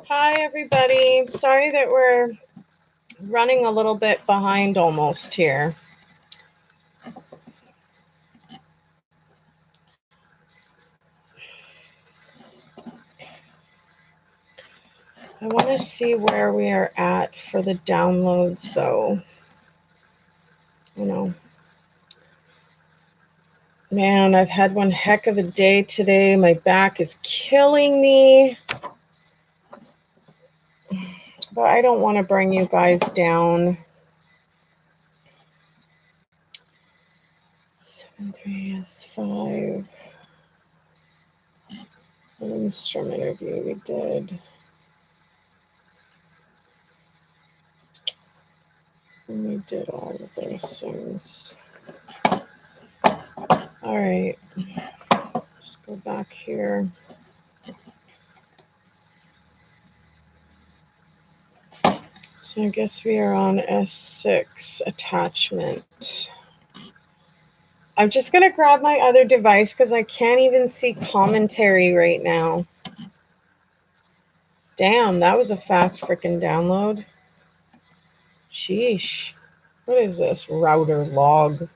Hi, everybody. Sorry that we're running a little bit behind almost here. I want to see where we are at for the downloads, though. Man, I've had one heck of a day today. My back is killing me. But I don't want to bring you guys down. 7-3S5. An strum interview we did. And we did all of those things. All right. Let's go back here. So I guess we are on S6 attachment. I'm just going to grab my other device because I can't even see commentary right now. Damn, that was a fast freaking download. Sheesh. What is this? Router log.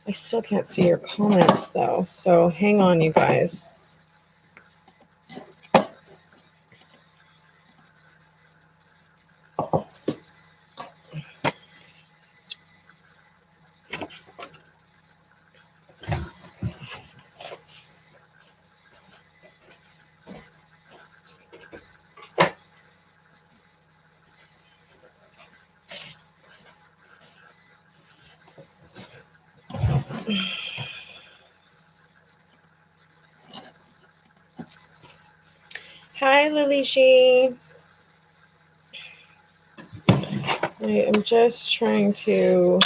I still can't see your comments though, so hang on, you guys. Hi, Lily G. I'm just trying to...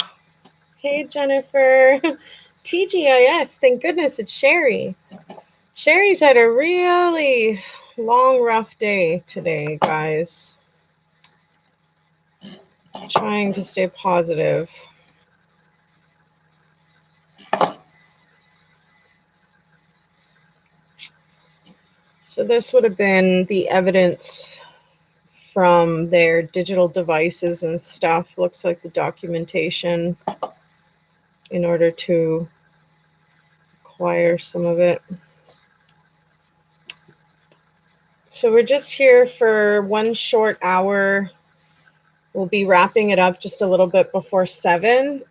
Hey, Jennifer. TGIS, thank goodness it's Sherry. Sherry's had a really long, rough day today, guys. Trying to stay positive. So this would have been the evidence from their digital devices and stuff. Looks like the documentation in order to acquire some of it. So we're just here for one short hour. We'll be wrapping it up just a little bit before 7.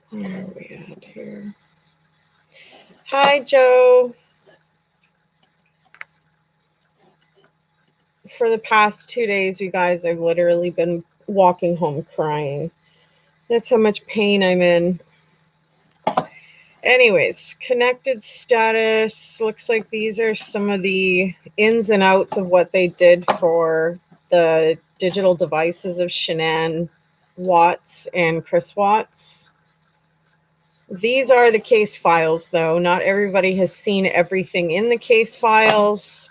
Where are we at here? Hi, Joe. For the past 2 days, you guys, I've literally been walking home crying. That's how much pain I'm in. Anyways, connected status. Looks like these are some of the ins and outs of what they did for the digital devices of Shanann Watts and Chris Watts. These are the case files, though. Not everybody has seen everything in the case files.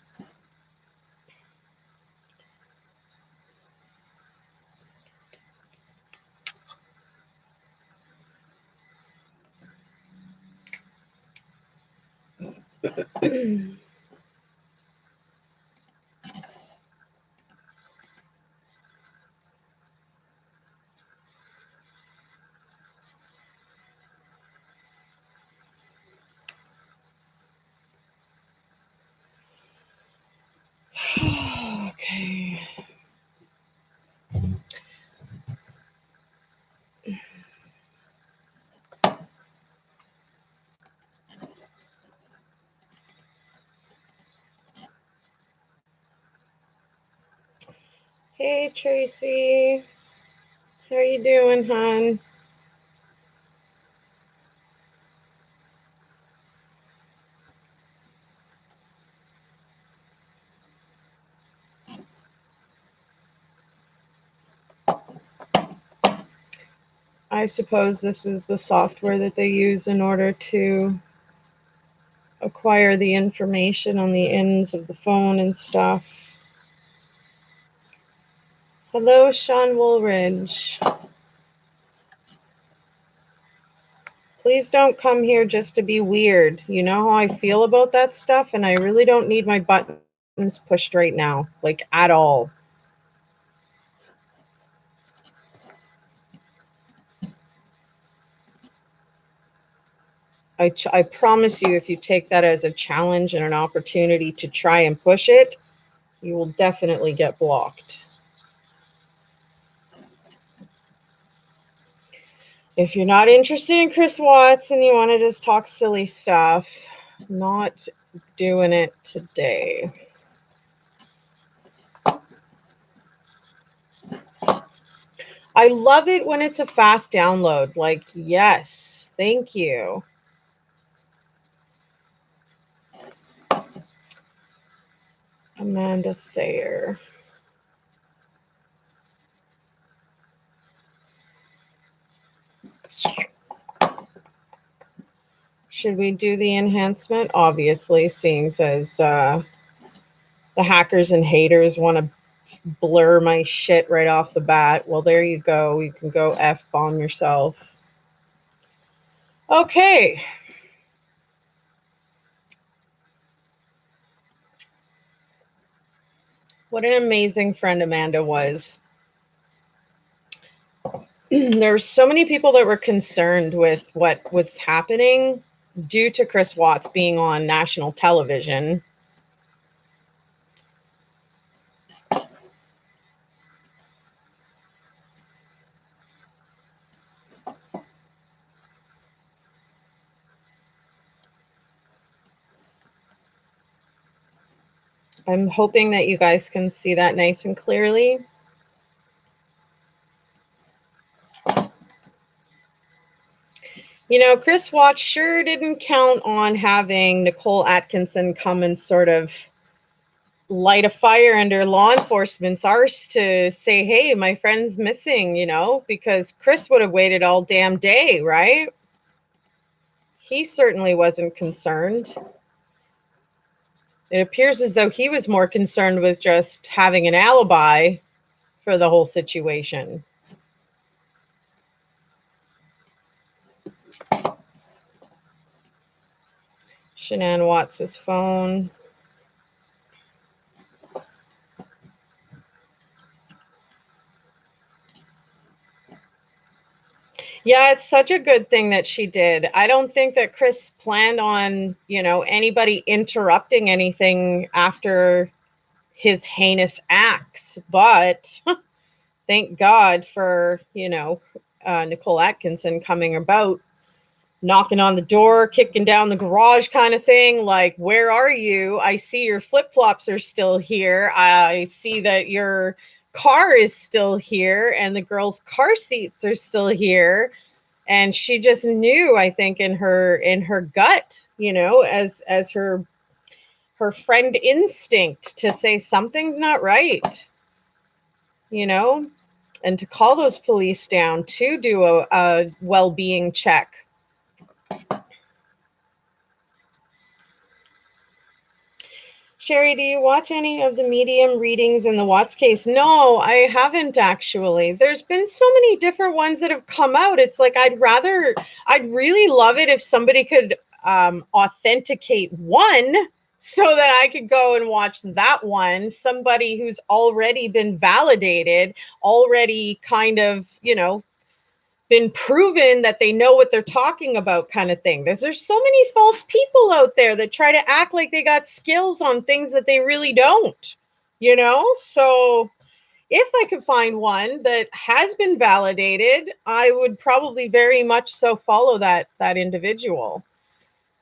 Okay. Hey, Tracy. How you doing, hon? I suppose this is the software that they use in order to acquire the information on the ends of the phone and stuff. Hello, Sean Woolridge. Please don't come here just to be weird. You know how I feel about that stuff, and I really don't need my buttons pushed right now, like at all. I promise you, if you take that as a challenge and an opportunity to try and push it, you will definitely get blocked. If you're not interested in Chris Watts and you want to just talk silly stuff, not doing it today. I love it when it's a fast download. Like, yes, thank you. Amanda Thayer. Should we do the enhancement? Obviously, seeing as the hackers and haters want to blur my shit right off the bat. Well, there you go. You can go F-bomb yourself. Okay. What an amazing friend Amanda was. There were so many people that were concerned with what was happening due to Chris Watts being on national television. I'm hoping that you guys can see that nice and clearly. You know, Chris Watts sure didn't count on having Nicole Atkinson come and sort of light a fire under law enforcement's arse to say, hey, my friend's missing, you know, because Chris would have waited all damn day, right? He certainly wasn't concerned. It appears as though he was more concerned with just having an alibi for the whole situation. Shanann Watts' phone. Yeah, it's such a good thing that she did. I don't think that Chris planned on, you know, anybody interrupting anything after his heinous acts, but thank God for, you know, Nicole Atkinson coming about, knocking on the door, kicking down the garage kind of thing. Like, where are you? I see your flip-flops are still here. I see that your car is still here and the girl's car seats are still here. And she just knew, I think, in her gut, you know, as her friend instinct to say something's not right, you know, and to call those police down to do a well-being check. Sherry, do you watch any of the medium readings in the Watts case? No, I haven't actually. There's been so many different ones that have come out. It's like I'd really love it if somebody could authenticate one so that I could go and watch that one. Somebody who's already been validated, already kind of, you know, been proven that they know what they're talking about kind of thing. There's so many false people out there that try to act like they got skills on things that they really don't, you know? So if I could find one that has been validated, I would probably very much so follow that individual.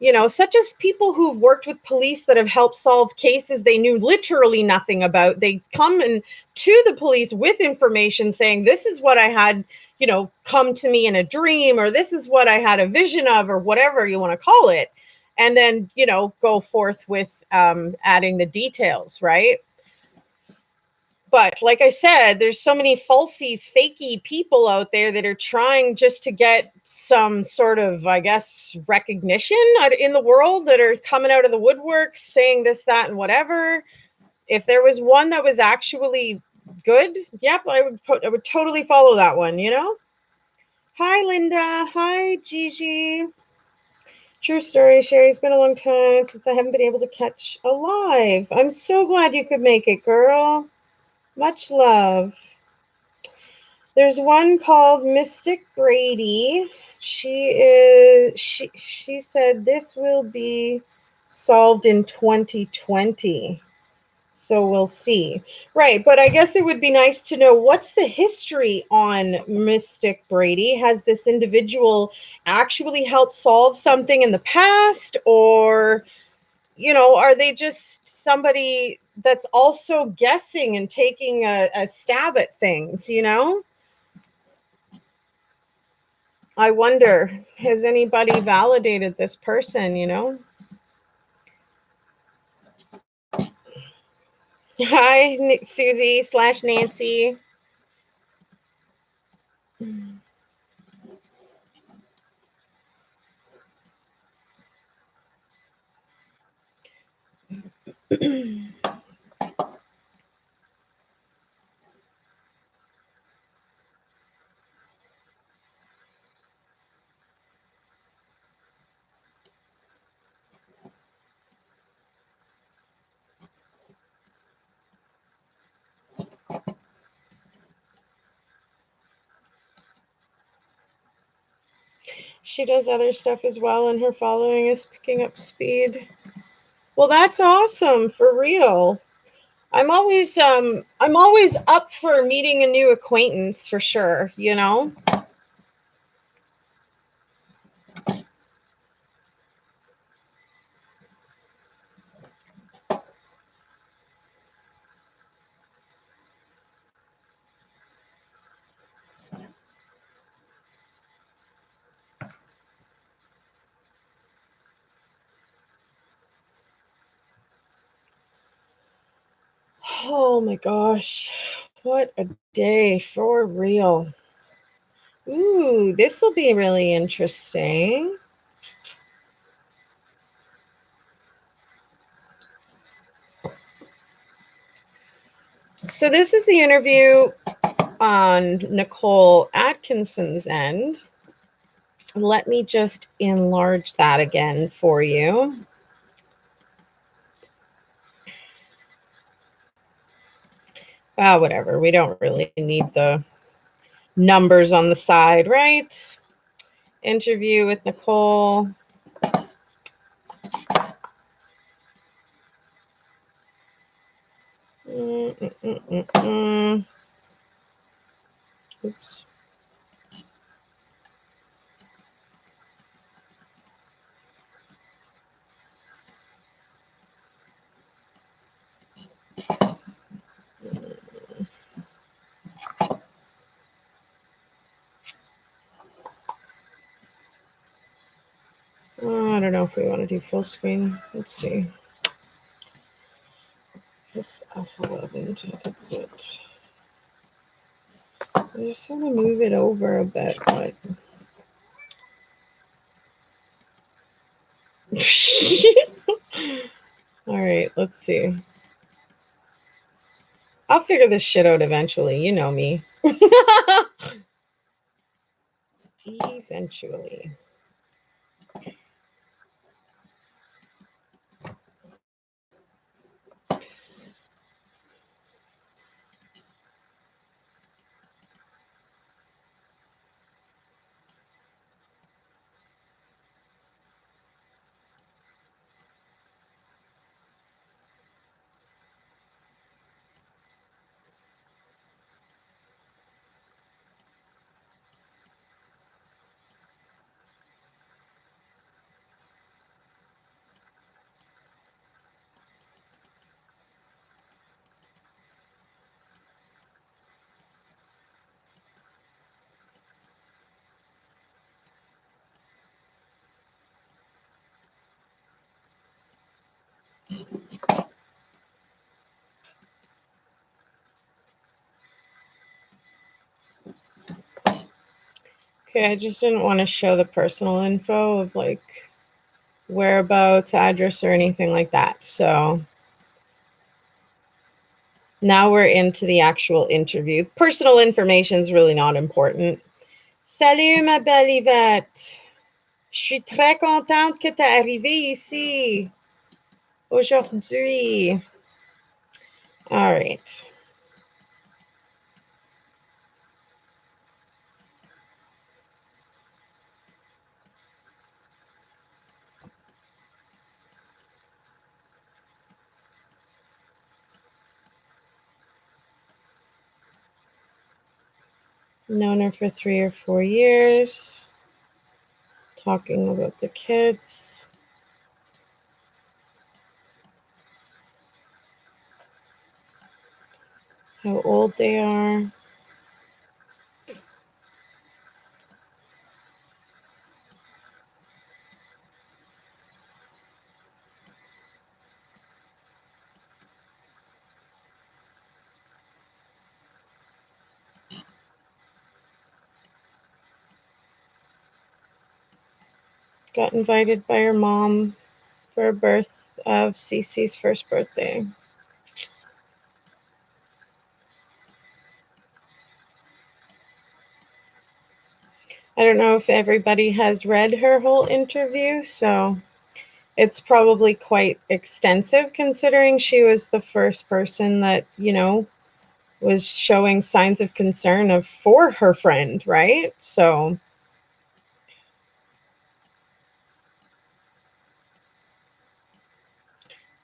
You know, such as people who've worked with police that have helped solve cases they knew literally nothing about. They come in to the police with information saying, this is what I had, you know, come to me in a dream, or this is what I had a vision of, or whatever you want to call it. And then, you know, go forth with adding the details, right? But like I said, there's so many falsies, fakey people out there that are trying just to get some sort of, I guess, recognition in the world, that are coming out of the woodwork saying this, that, and whatever. If there was one that was actually good, yep, I would totally follow that one, you know? Hi, Linda. Hi, Gigi. True story, Sherry. It's been a long time since I haven't been able to catch a live. I'm so glad you could make it, girl. Much love. There's one called Mystic Brady. She said this will be solved in 2020. So we'll see. Right, but I guess it would be nice to know, what's the history on Mystic Brady? Has this individual actually helped solve something in the past, or, are they just somebody that's also guessing and taking a stab at things? I wonder, has anybody validated this person? Hi, Susie/Nancy. She does other stuff as well, and her following is picking up speed. Well, that's awesome, for real. I'm always up for meeting a new acquaintance, for sure. Oh my gosh. What a day, for real. Ooh, this will be really interesting. So this is the interview on Nicole Atkinson's end. Let me just enlarge that again for you. Whatever. We don't really need the numbers on the side, right? Interview with Nicole. Oops. I don't know if we want to do full screen. Let's see. This F11 to exit. I just want to move it over a bit, but all right, let's see. I'll figure this shit out eventually. You know me. Eventually. Okay, I just didn't want to show the personal info of like whereabouts, address, or anything like that. So now we're into the actual interview. Personal information is really not important. Salut ma belle Yvette. Je suis très contente que tu es arrivée ici aujourd'hui. All right. Known her for 3 or 4 years. Talking about the kids. How old they are. Got invited by her mom for a birth of Cece's first birthday. I don't know if everybody has read her whole interview, so it's probably quite extensive considering she was the first person that, was showing signs of concern for her friend, right? So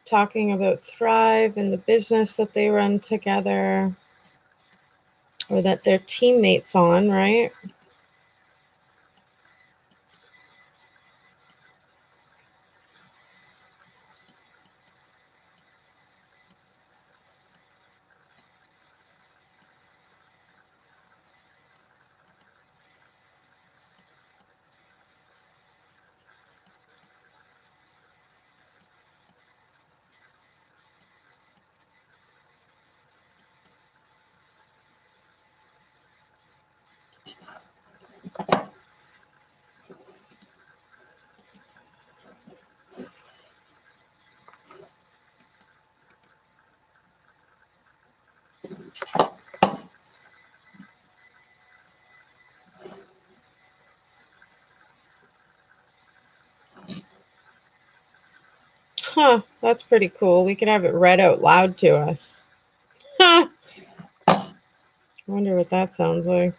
talking about Thrive and the business that they run together or that they're teammates on, right? Huh, that's pretty cool. We could have it read out loud to us. Huh. I wonder what that sounds like.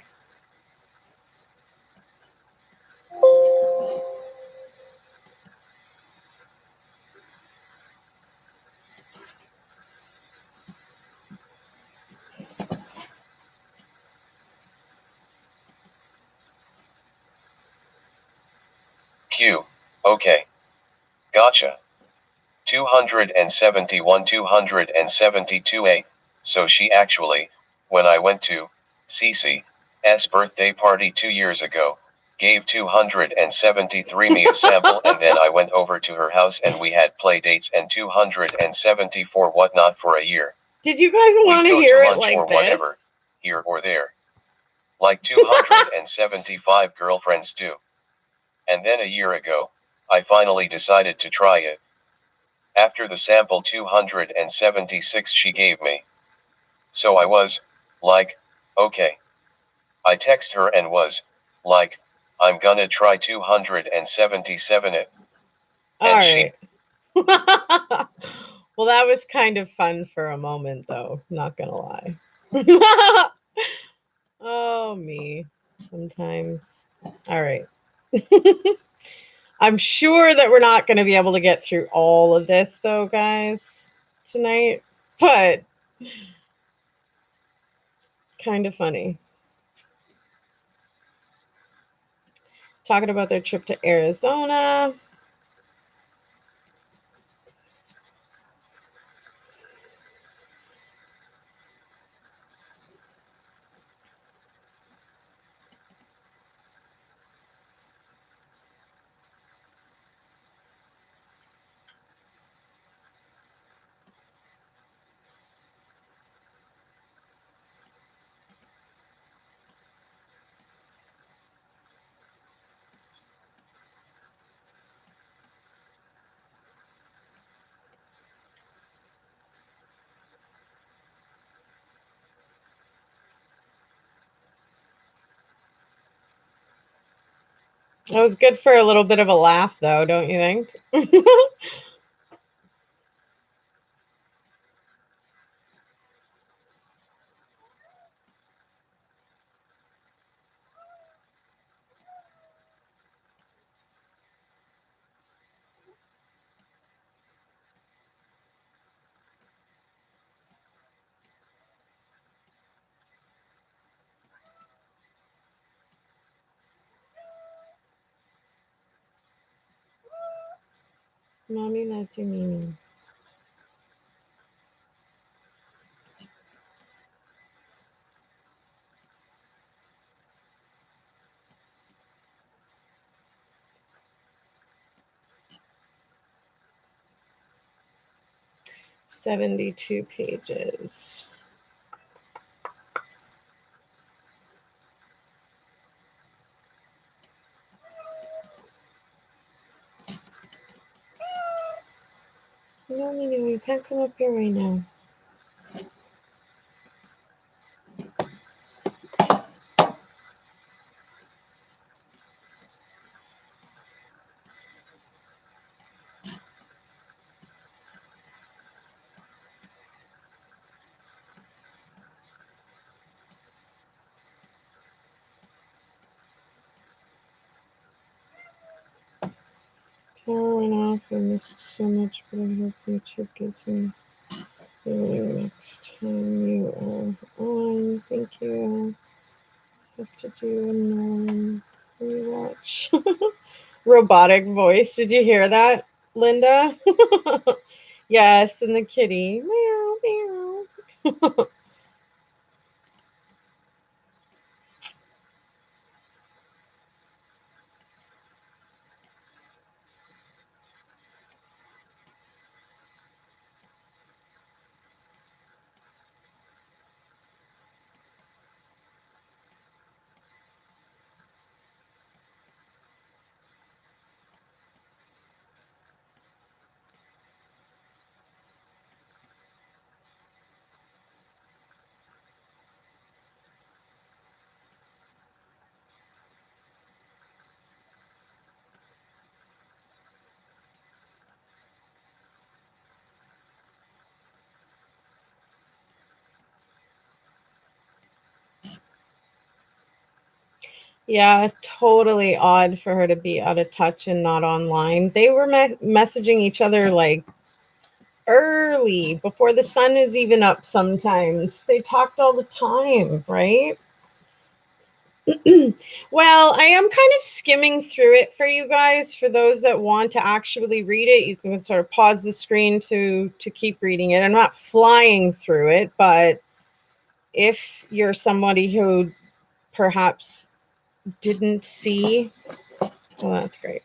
Q. Okay. Gotcha. 271 272A. So she actually, when I went to Cece's birthday party 2 years ago, gave 273 me a sample and then I went over to her house and we had play dates and 274 whatnot for a year. Did you guys want to hear it like or this? Whatever, here or there. Like 275 girlfriends do. And then a year ago, I finally decided to try it. After the sample 276 she gave me. So I was, like, okay. I text her and was, like, I'm gonna try 277 it. All And right. Well, that was kind of fun for a moment, though. Not gonna lie. Oh, me. Sometimes. All right. I'm sure that we're not going to be able to get through all of this, though, guys, tonight. But kind of funny. Talking about their trip to Arizona. That was good for a little bit of a laugh, though, don't you think? Mommy, that's your meaning. $72 pages. No, you can't come up here right now. Power went off. I missed so much, but I hope YouTube gives me the next time you are on. Thank you. I have to do a rewatch. Robotic voice. Did you hear that, Linda? Yes, and the kitty. Meow, meow. Yeah, totally odd for her to be out of touch and not online. They were messaging each other like early before the sun is even up sometimes. They talked all the time, right? Well, I am kind of skimming through it for you guys. For those that want to actually read it, you can sort of pause the screen to keep reading it. I'm not flying through it, but if you're somebody who perhaps didn't see, well, that's great.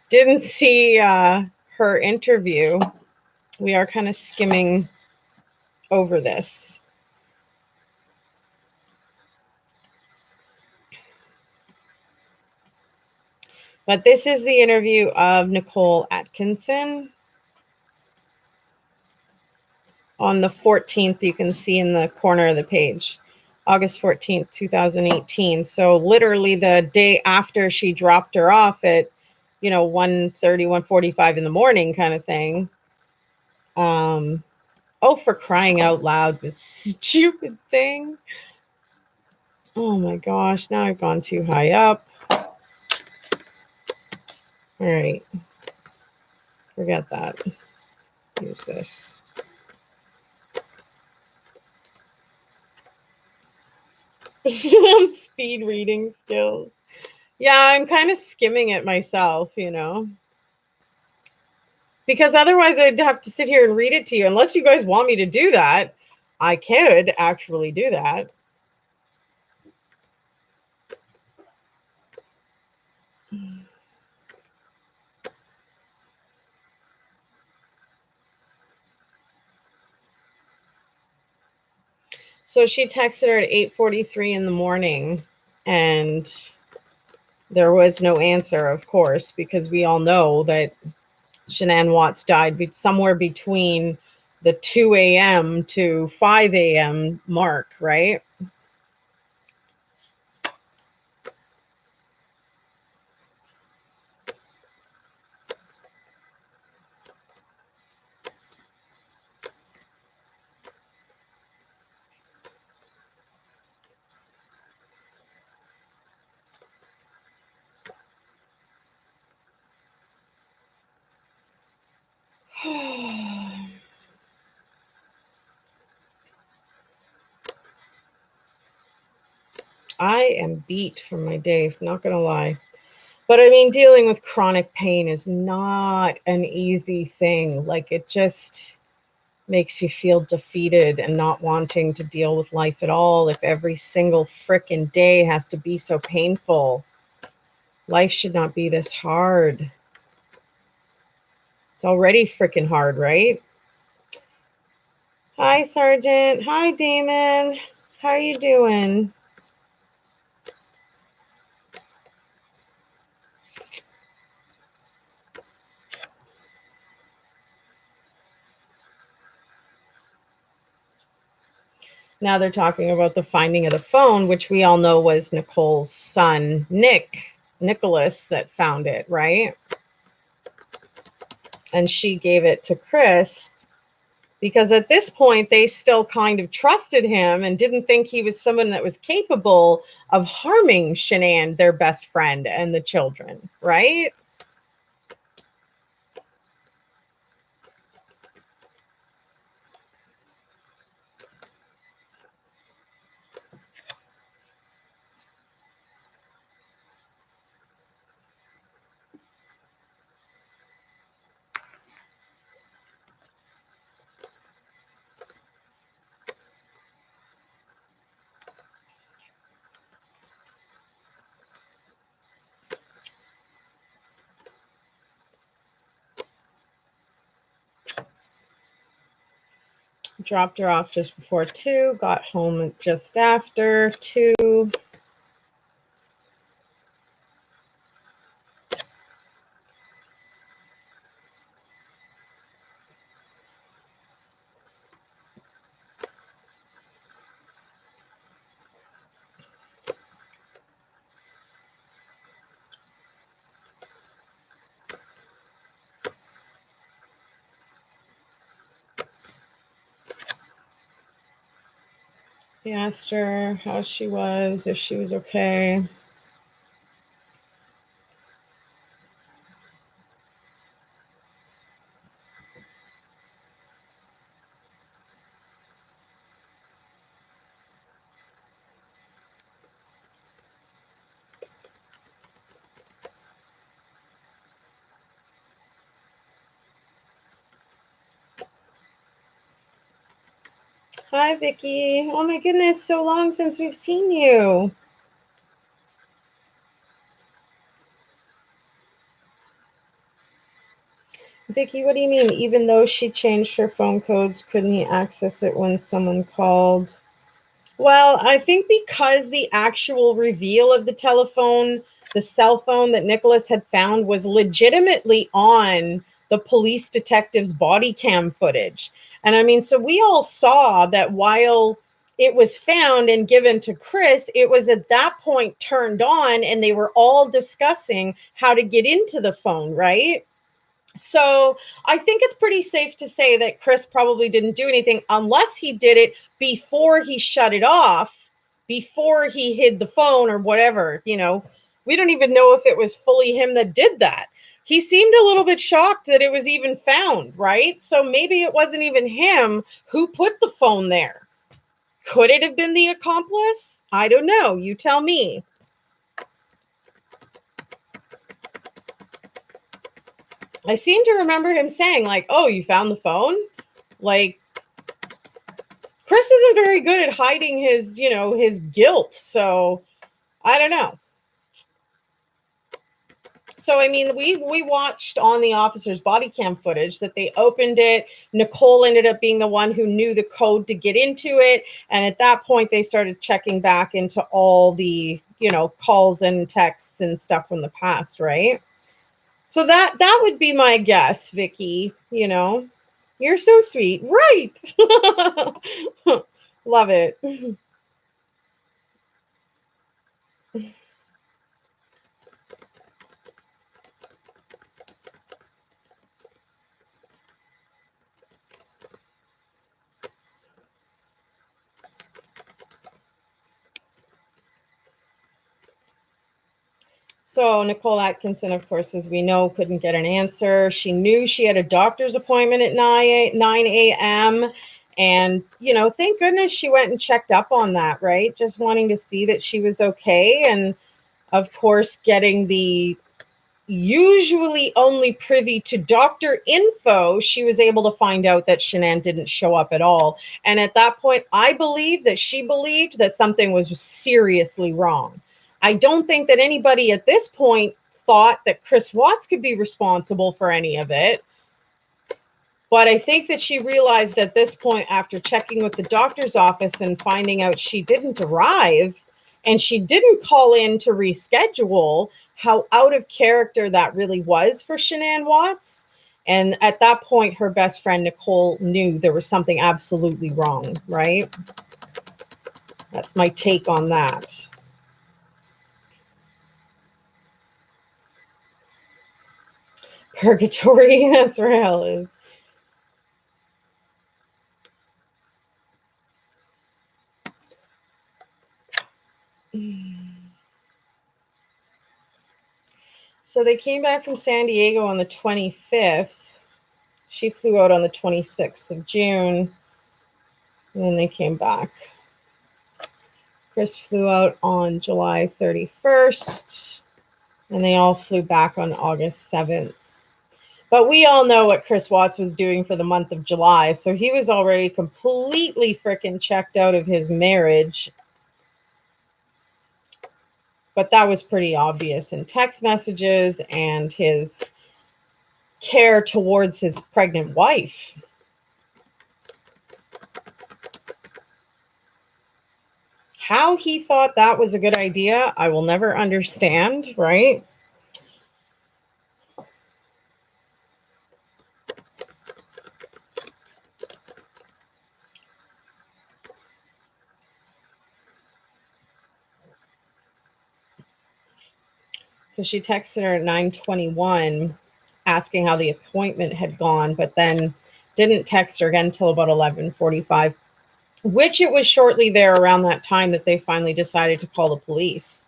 Didn't see her interview, we are kind of skimming over this. But this is the interview of Nicole Atkinson. On the 14th, you can see in the corner of the page, August 14th, 2018. So literally the day after she dropped her off at, 1:30, 1:45 in the morning kind of thing. Oh, for crying out loud, this stupid thing. Oh my gosh, now I've gone too high up. All right. Forget that. Use this. Some speed reading skills. Yeah, I'm kind of skimming it myself, because otherwise I'd have to sit here and read it to you. Unless you guys want me to do that, I could actually do that. So she texted her at 8:43 in the morning, and there was no answer, of course, because we all know that Shanann Watts died somewhere between the 2 a.m. to 5 a.m. mark, right? I am beat from my day, not gonna lie. But I mean, dealing with chronic pain is not an easy thing. Like, it just makes you feel defeated and not wanting to deal with life at all if every single frickin' day has to be so painful. Life should not be this hard. It's already frickin' hard, right? Hi, Sergeant. Hi, Damon. How are you doing? Now they're talking about the finding of the phone, which we all know was Nicole's son, Nicholas, that found it, right? And she gave it to Chris because at this point they still kind of trusted him and didn't think he was someone that was capable of harming Shanann, their best friend, and the children, right? Dropped her off just before 2, got home just after 2. He asked her how she was, if she was okay. Hi, Vicky. Oh my goodness, so long since we've seen you. Vicky, what do you mean? Even though she changed her phone codes, couldn't he access it when someone called? Well, I think because the actual reveal of the telephone, the cell phone that Nicholas had found was legitimately on the police detective's body cam footage. And I mean, so we all saw that while it was found and given to Chris, it was at that point turned on and they were all discussing how to get into the phone, right? So I think it's pretty safe to say that Chris probably didn't do anything unless he did it before he shut it off, before he hid the phone or whatever. We don't even know if it was fully him that did that. He seemed a little bit shocked that it was even found, right? So maybe it wasn't even him who put the phone there. Could it have been the accomplice? I don't know. You tell me. I seem to remember him saying, like, oh, you found the phone? Like, Chris isn't very good at hiding his guilt. So I don't know. So I mean, we watched on the officer's body cam footage that they opened it. Nicole ended up being the one who knew the code to get into it, and at that point they started checking back into all the calls and texts and stuff from the past, right? So that would be my guess, Vicky. You're so sweet, right? Love it. So Nicole Atkinson, of course, as we know, couldn't get an answer. She knew she had a doctor's appointment at 9 a.m. And, you know, thank goodness she went and checked up on that, right? Just wanting to see that she was okay. And, of course, getting the usually only privy to doctor info, she was able to find out that Shanann didn't show up at all. And at that point, I believe that she believed that something was seriously wrong. I don't think that anybody at this point thought that Chris Watts could be responsible for any of it. But I think that she realized at this point, after checking with the doctor's office and finding out she didn't arrive and she didn't call in to reschedule, how out of character that really was for Shanann Watts. And at that point, her best friend, Nicole, knew there was something absolutely wrong, right? That's my take on that. Purgatory, that's where hell is. So they came back from San Diego on the 25th. She flew out on the 26th of June, and then they came back. Chris flew out on July 31st, and they all flew back on August 7th. But we all know what Chris Watts was doing for the month of July, so he was already completely freaking checked out of his marriage. But that was pretty obvious in text messages and his care towards his pregnant wife. How he thought that was a good idea, I will never understand, right? So she texted her at 9:21 asking how the appointment had gone, but then didn't text her again until about 11:45, which it was shortly there around that time that they finally decided to call the police.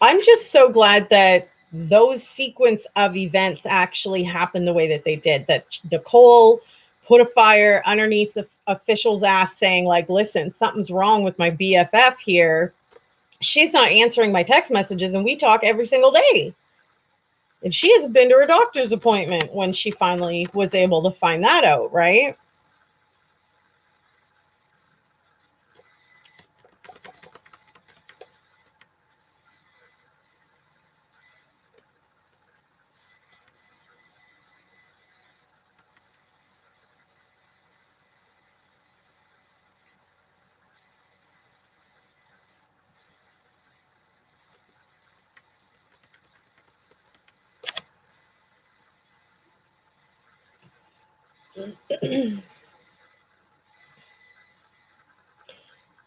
I'm just so glad that those sequence of events actually happened the way that they did, that Nicole put a fire underneath the official's ass saying, like, listen, something's wrong with my BFF here. She's not answering my text messages, and we talk every single day. And she hasn't been to her doctor's appointment when she finally was able to find that out, right?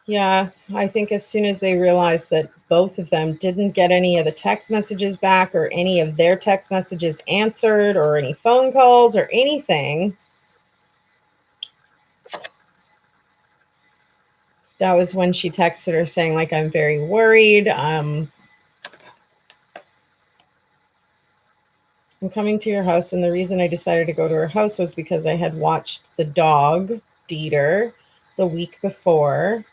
Yeah, I think as soon as they realized that both of them didn't get any of the text messages back or any of their text messages answered or any phone calls or anything, that was when she texted her saying, like, I'm very worried. I'm coming to your house, and the reason I decided to go to her house was because I had watched the dog, Dieter, the week before,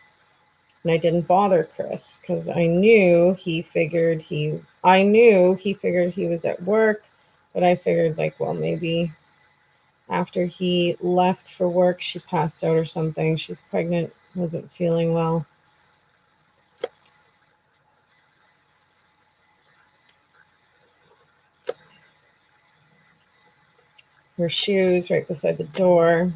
and I didn't bother Chris because I knew he figured he was at work, but I figured, like, well, maybe after he left for work, she passed out or something. She's pregnant, wasn't feeling well. Her shoes right beside the door.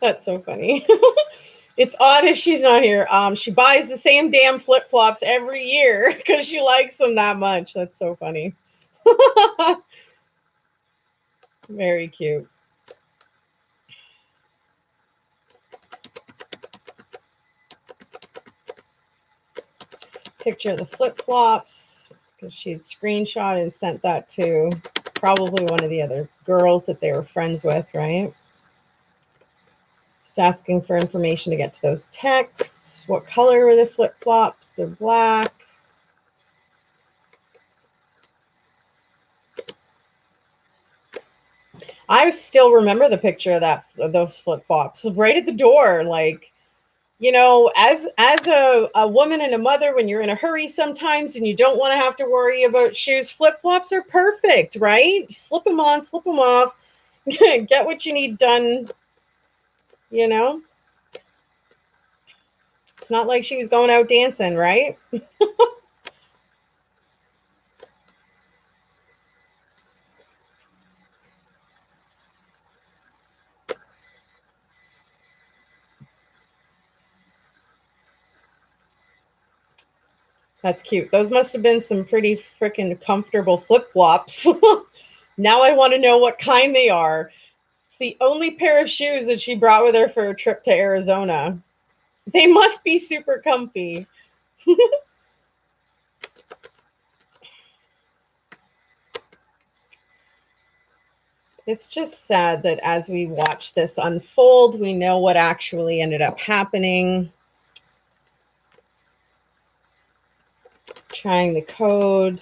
That's so funny. It's odd if she's not here. She buys the same damn flip-flops every year because she likes them that much. That's so funny. Very cute. Picture of the flip-flops because she had screenshot and sent that to Probably one of the other girls that they were friends with, right? Just asking for information to get to those texts. What color were the flip-flops? They're black. I still remember the picture of those flip-flops right at the door. Like, you know, as a woman and a mother, when you're in a hurry sometimes and you don't want to have to worry about shoes, flip-flops are perfect, right? Slip them on, slip them off, get what you need done, you know? It's not like she was going out dancing, right? That's cute. Those must have been some pretty freaking comfortable flip-flops. Now I want to know what kind they are. It's the only pair of shoes that she brought with her for a trip to Arizona. They must be super comfy. It's just sad that as we watch this unfold, we know what actually ended up happening. Trying the code.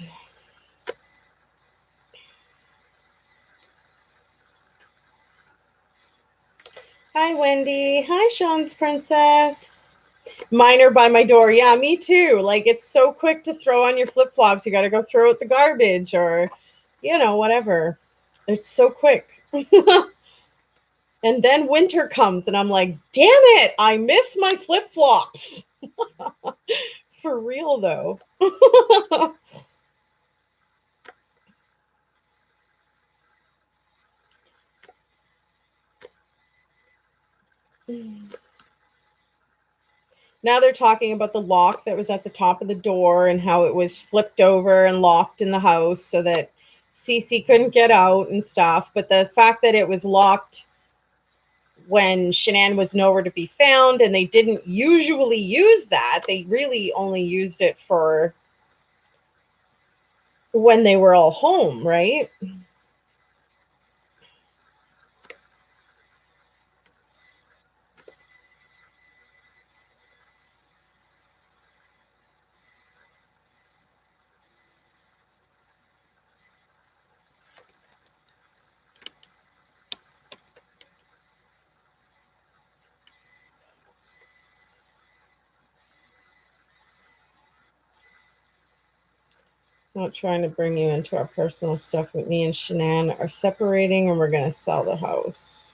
Hi, Wendy. Hi, Sean's princess. Mine are by my door. Yeah, me too. Like, it's so quick to throw on your flip-flops. You got to go throw out the garbage or, you know, whatever. It's so quick. And then winter comes and I'm like, damn it, I miss my flip-flops. For real, though. Now they're talking about the lock that was at the top of the door and how it was flipped over and locked in the house so that Cece couldn't get out and stuff. But the fact that it was locked when Shanann was nowhere to be found, and they didn't usually use that. They really only used it for when they were all home, right? Not trying to bring you into our personal stuff, but me and Shanann are separating and we're going to sell the house.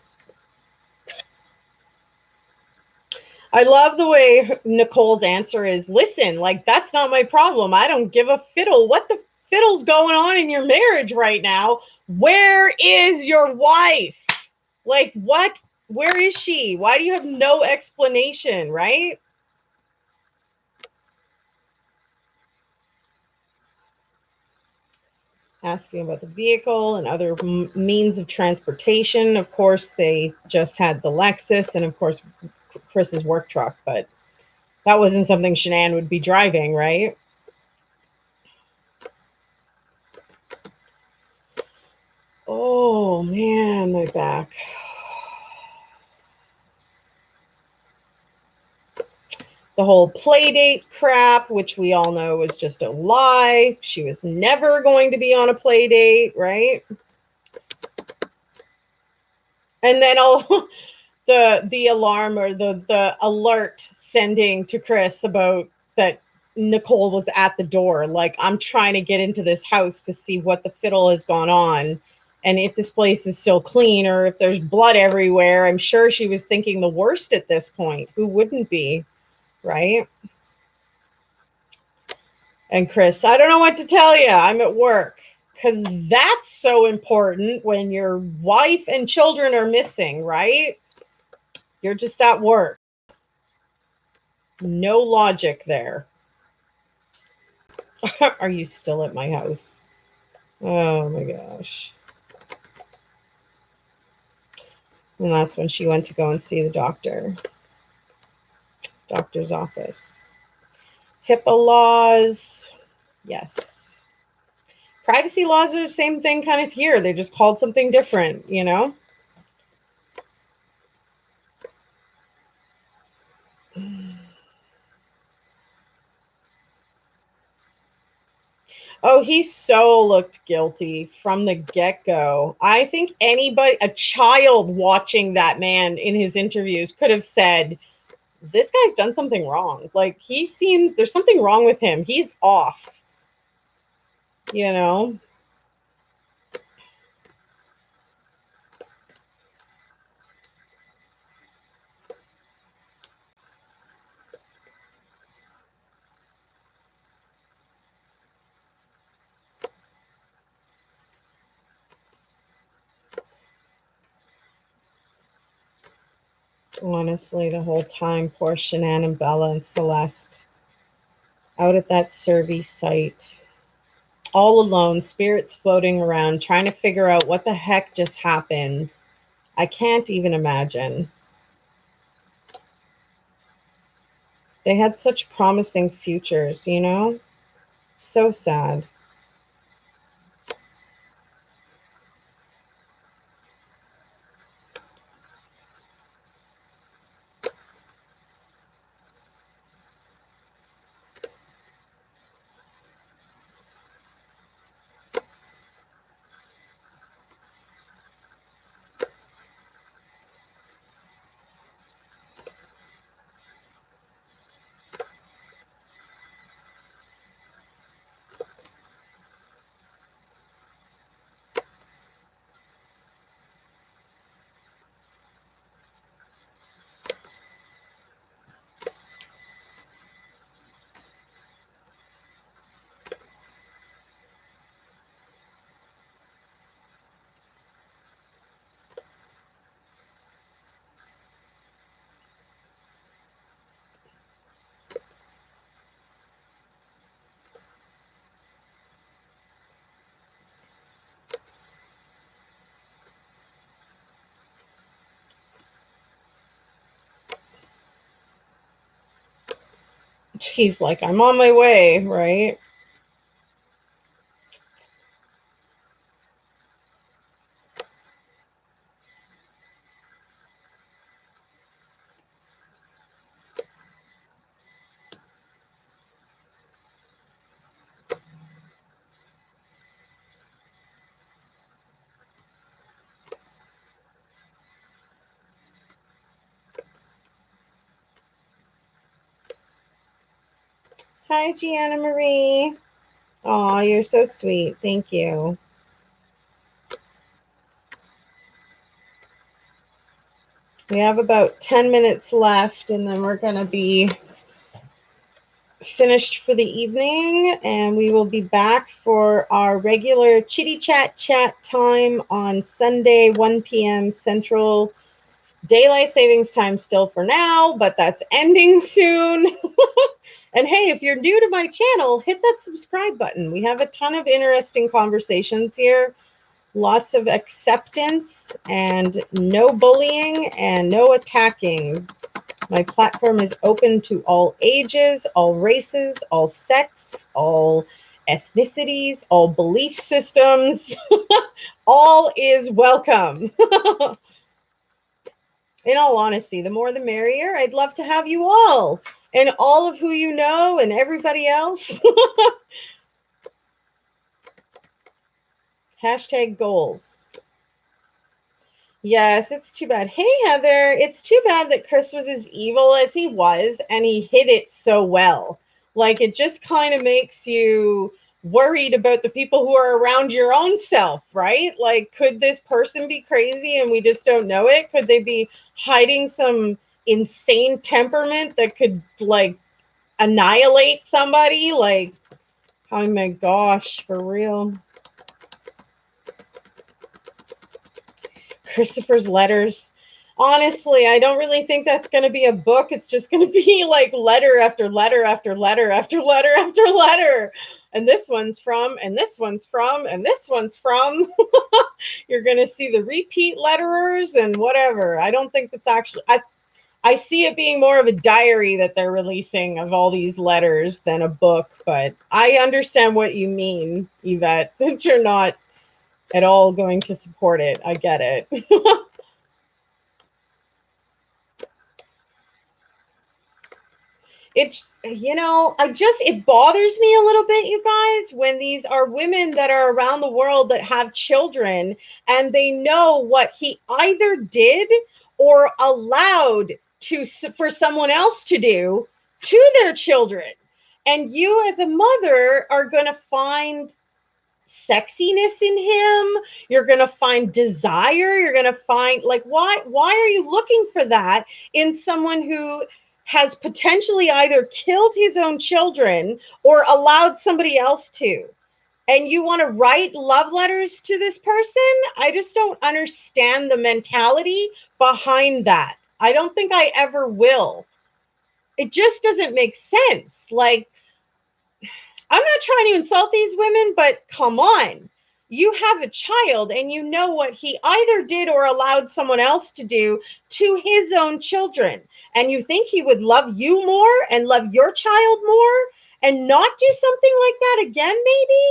I love the way Nicole's answer is, listen, like, that's not my problem. I don't give a fiddle. What the fiddle's going on in your marriage right now? Where is your wife? Like, what? Where is she? Why do you have no explanation, right? Asking about the vehicle and other means of transportation. Of course, they just had the Lexus and, of course, Chris's work truck, but that wasn't something Shanann would be driving, right? Oh, man, my back. The whole play date crap, which we all know was just a lie. She was never going to be on a play date, right? And then all the alarm or the alert sending to Chris about that Nicole was at the door. Like, I'm trying to get into this house to see what the fiddle has gone on and if this place is still clean or if there's blood everywhere. I'm sure she was thinking the worst at this point. Who wouldn't be, right? And Chris, I don't know what to tell you. I'm at work. Because that's so important when your wife and children are missing, right? You're just at work. No logic there. Are you still at my house? Oh my gosh. And that's when she went to go and see the doctor. Doctor's office. HIPAA laws. Yes. privacy laws are the same thing kind of here. They're just called something different, you know? Oh, he so looked guilty from the get-go. I think anybody, a child watching that man in his interviews could have said, this guy's done something wrong. Like, he seems, there's something wrong with him. He's off, you know? Honestly, the whole time, poor Shanann and Bella and Celeste out at that Survey site, all alone, spirits floating around, trying to figure out what the heck just happened. I can't even imagine. They had such promising futures, you know? So sad. He's like, I'm on my way, right? Hi, Gianna Marie. Oh, you're so sweet. Thank you. We have about 10 minutes left, and then we're going to be finished for the evening, and we will be back for our regular chitty chat time on Sunday, 1 p.m. Central Daylight Savings Time still for now, but that's ending soon. And hey, if you're new to my channel, hit that subscribe button. We have a ton of interesting conversations here. Lots of acceptance and no bullying and no attacking. My platform is open to all ages, all races, all sex, all ethnicities, all belief systems. All is welcome. In all honesty, the more the merrier. I'd love to have you all and all of who you know and everybody else. Hashtag goals. Yes, it's too bad. Hey, Heather, it's too bad that Chris was as evil as he was and he hid it so well. Like, it just kind of makes you worried about the people who are around your own self, right? Like, could this person be crazy and we just don't know it? Could they be hiding some insane temperament that could, like, annihilate somebody? Like, oh my gosh, for real. Christopher's letters. Honestly, I don't really think that's going to be a book. It's just going to be like letter after letter after letter after letter after letter. And this one's from, and this one's from, and this one's from. You're going to see the repeat letterers and whatever. I don't think that's actually, I see it being more of a diary that they're releasing of all these letters than a book, but I understand what you mean, Yvette, that you're not at all going to support it. I get it. It's, it bothers me a little bit, you guys, when these are women that are around the world that have children and they know what he either did or allowed to for someone else to do to their children. And you as a mother are going to find sexiness in him, you're going to find desire, you're going to find, like, why are you looking for that in someone who has potentially either killed his own children or allowed somebody else to, and you want to write love letters to this person? I just don't understand the mentality behind that. I don't think I ever will. It just doesn't make sense. Like, I'm not trying to insult these women, but come on. You have a child and you know what he either did or allowed someone else to do to his own children. And you think he would love you more and love your child more and not do something like that again, maybe?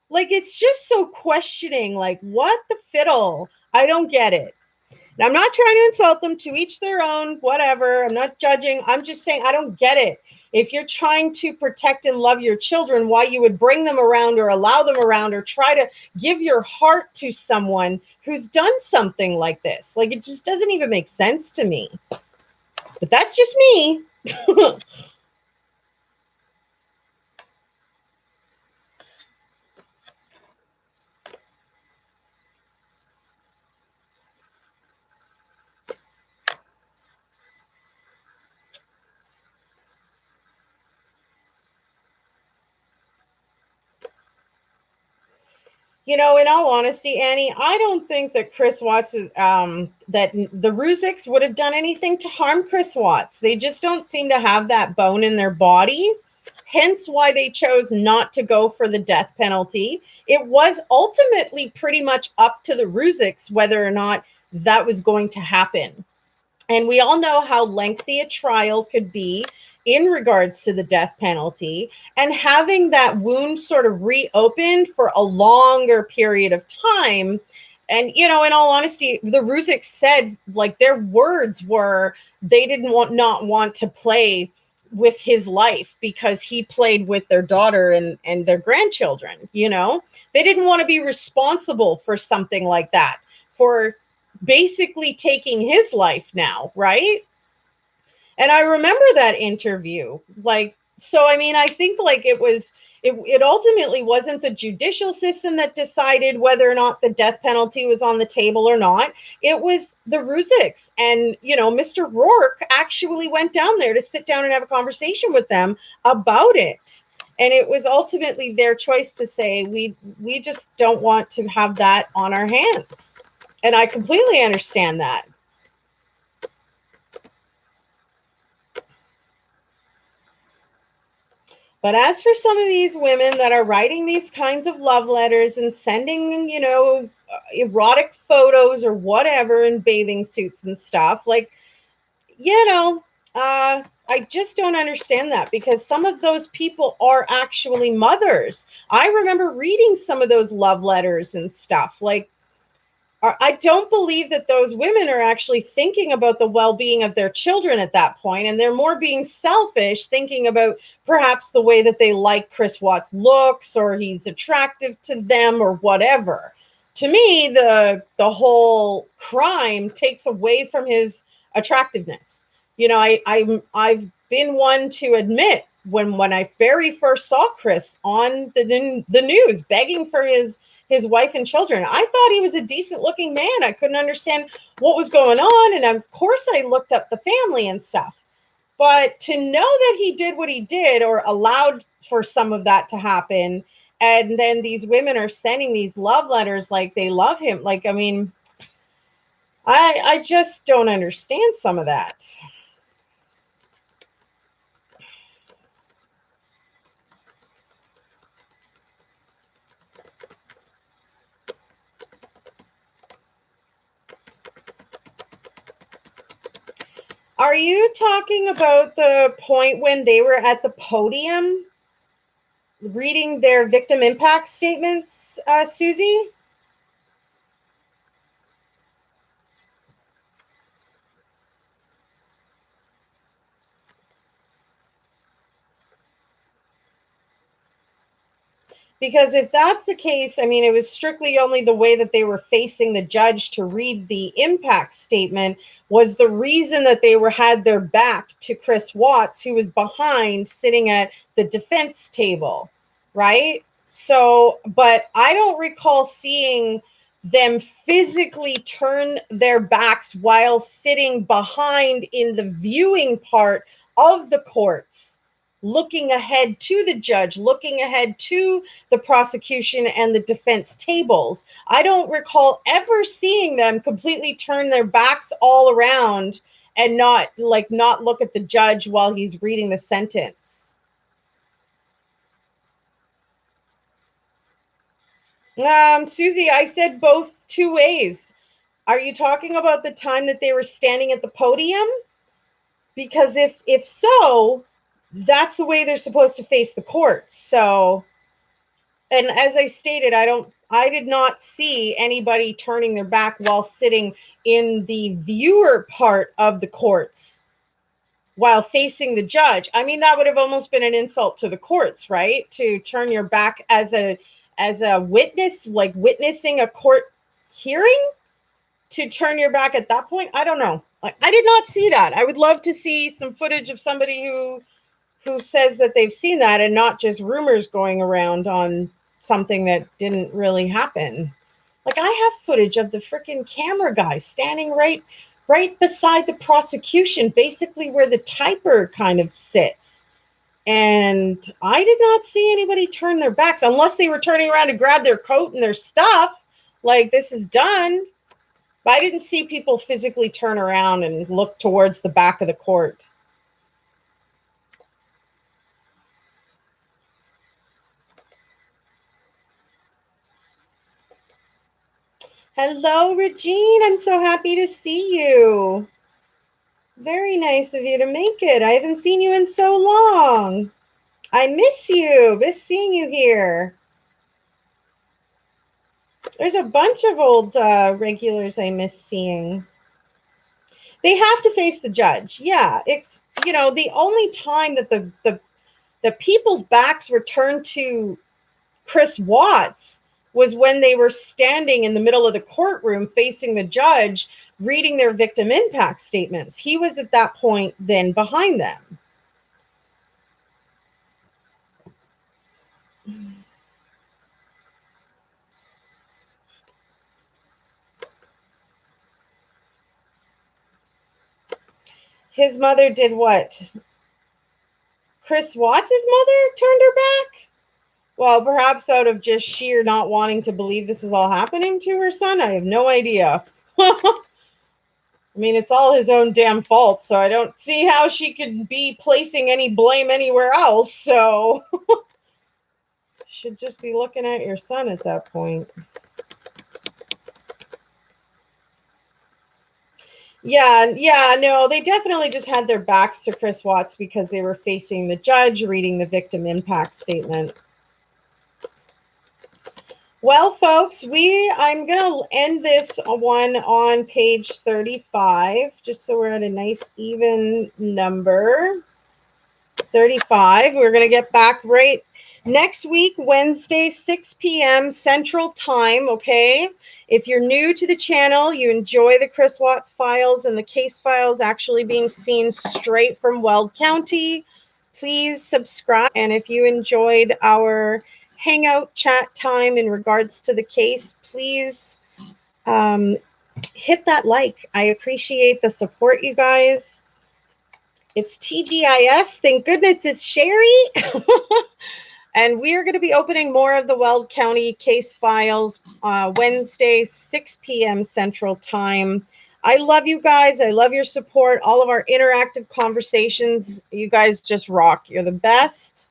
Like, it's just so questioning. Like, what the fiddle? I don't get it. And I'm not trying to insult them, to each their own, whatever. I'm not judging. I'm just saying I don't get it. If you're trying to protect and love your children, why you would bring them around or allow them around or try to give your heart to someone who's done something like this? Like, it just doesn't even make sense to me. But that's just me. In all honesty, Annie, I don't think that Chris Watts is, that the Ruziks would have done anything to harm Chris Watts. They just don't seem to have that bone in their body. Hence why they chose not to go for the death penalty. It was ultimately pretty much up to the Ruziks whether or not that was going to happen. And we all know how lengthy a trial could be in regards to the death penalty, and having that wound sort of reopened for a longer period of time. And, in all honesty, the Ruziks said, like, their words were they didn't not want to play with his life because he played with their daughter and their grandchildren. They didn't want to be responsible for something like that, for basically taking his life now, right? And I remember that interview. Like, so, I mean, I think, like, it ultimately wasn't the judicial system that decided whether or not the death penalty was on the table or not. It was the Ruziks. And, Mr. Rourke actually went down there to sit down and have a conversation with them about it. And it was ultimately their choice to say, we just don't want to have that on our hands. And I completely understand that. But as for some of these women that are writing these kinds of love letters and sending, erotic photos or whatever in bathing suits and stuff, like, I just don't understand that, because some of those people are actually mothers. I remember reading some of those love letters and stuff. Like, I don't believe that those women are actually thinking about the well-being of their children at that point, and they're more being selfish, thinking about perhaps the way that they like Chris Watts looks, or he's attractive to them, or whatever. To me, the whole crime takes away from his attractiveness. I've been one to admit, when I very first saw Chris on the news begging for his wife and children, I thought he was a decent looking man. I couldn't understand what was going on. And of course I looked up the family and stuff. But to know that he did what he did, or allowed for some of that to happen, and then these women are sending these love letters like they love him. Like, I mean, I just don't understand some of that. Are you talking about the point when they were at the podium reading their victim impact statements, Susie? Because if that's the case, I mean, it was strictly only the way that they were facing the judge to read the impact statement was the reason that they had their back to Chris Watts, who was behind sitting at the defense table, right? So, but I don't recall seeing them physically turn their backs while sitting behind in the viewing part of the courts, looking ahead to the judge, looking ahead to the prosecution and the defense tables. I don't recall ever seeing them completely turn their backs all around and not look at the judge while he's reading the sentence. Susie, I said both two ways. Are you talking about the time that they were standing at the podium? Because if so, that's the way they're supposed to face the court. So, and as I stated, I did not see anybody turning their back while sitting in the viewer part of the courts while facing the judge. I mean, that would have almost been an insult to the courts, right? To turn your back as a witness, like witnessing a court hearing, to turn your back at that point. I don't know. Like, I did not see that. I would love to see some footage of somebody who says that they've seen that and not just rumors going around on something that didn't really happen. Like, I have footage of the freaking camera guy standing right beside the prosecution, basically where the typer kind of sits. And I did not see anybody turn their backs unless they were turning around to grab their coat and their stuff. Like, this is done. But I didn't see people physically turn around and look towards the back of the court. Hello, Regine. I'm so happy to see you. Very nice of you to make it. I haven't seen you in so long. I miss you. Miss seeing you here. There's a bunch of old regulars I miss seeing. They have to face the judge. Yeah, it's, you know, the only time that the people's backs were turned to Chris Watts was when they were standing in the middle of the courtroom facing the judge reading their victim impact statements. He was at that point then behind them. His mother did what? Chris Watts' mother turned her back? Well, perhaps out of just sheer not wanting to believe this is all happening to her son. I have no idea. I mean, it's all his own damn fault, so I don't see how she could be placing any blame anywhere else. So should just be looking at your son at that point. Yeah, no, they definitely just had their backs to Chris Watts because they were facing the judge reading the victim impact statement. Well, folks, I'm going to end this one on page 35, just so we're at a nice even number. 35. We're going to get back right next week, Wednesday, 6 p.m. Central Time, okay? If you're new to the channel, you enjoy the Chris Watts files and the case files actually being seen straight from Weld County, please subscribe. And if you enjoyed our hangout chat time in regards to the case, please hit that like. I appreciate the support, you guys. It's TGIS. Thank goodness it's Sherry. And we are going to be opening more of the Weld County case files Wednesday, 6 p.m. Central Time. I love you guys. I love your support. All of our interactive conversations. You guys just rock. You're the best.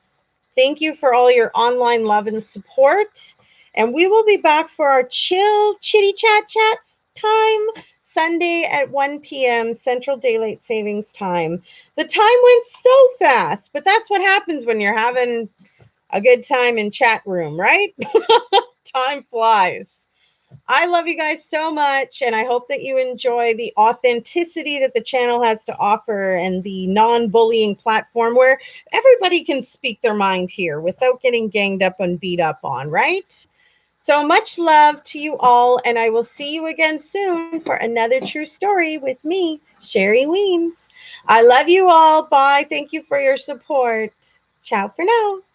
Thank you for all your online love and support. And we will be back for our chill chitty chat time Sunday at 1 p.m. Central Daylight Savings Time. The time went so fast, but that's what happens when you're having a good time in chat room, right? Time flies. I love you guys so much, and I hope that you enjoy the authenticity that the channel has to offer and the non-bullying platform where everybody can speak their mind here without getting ganged up and beat up on, right? So much love to you all, and I will see you again soon for another true story with me, Sherry Weems. I love you all. Bye. Thank you for your support. Ciao for now.